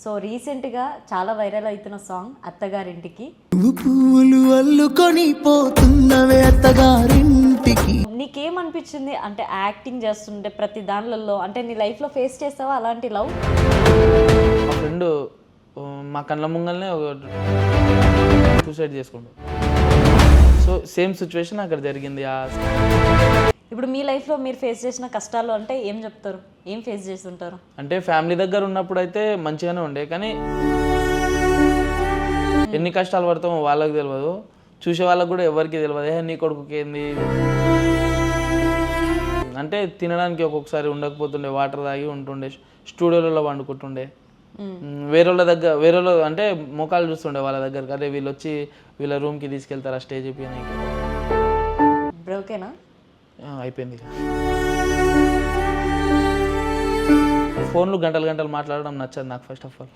So రీసెంట్గా చాలా viral అవుతున్న సాంగ్ అత్తగారింటికి. నువ్వు పూలు అల్లుకొని పోతున్నవే అత్తగారింటికి. నీకేమనిపించింది అంటే యాక్టింగ్ చేస్తుంటే ప్రతి దానిలలో, అంటే నీ లైఫ్లో ఫేస్ చేస్తావా అలాంటి లవ్? మా ఫ్రెండ్ మా కళ్ళ ముంగల్నే సూసైడ్ చేసుకుంటాడు. సో సేమ్ సిచ్యువేషన్ అక్కడ జరిగింది. ఇప్పుడు మీ లైఫ్లో మీరు ఫేస్ చేసిన కష్టాలు అంటే ఏం చెప్తారు, ఏం ఫేస్ చేస్తుంటారు? అంటే ఫ్యామిలీ దగ్గర ఉన్నప్పుడు అయితే మంచిగానే ఉండే, కానీ ఎన్ని కష్టాలు పడతామో వాళ్ళకి తెలియదు, చూసే వాళ్ళకి కూడా ఎవరికి తెలియదు. నీ కొడుకుకి ఏంది అంటే తినడానికి ఒక్కొక్కసారి ఉండకపోతుండే, వాటర్ తాగి ఉంటుండే, స్టూడియోలలో వండుకుంటుండే, వేరే వాళ్ళు అంటే ముఖాలు చూస్తుండే వాళ్ళ దగ్గర. అదే వీళ్ళు వచ్చి వీళ్ళ రూమ్కి తీసుకెళ్తారు ఆ స్టేజ్ అయిపోయినాక. బ్రోకేనా? అయిపోయింది. ఫోన్లు గంటలు గంటలు మాట్లాడడం నచ్చదు నాకు ఫస్ట్ ఆఫ్ ఆల్.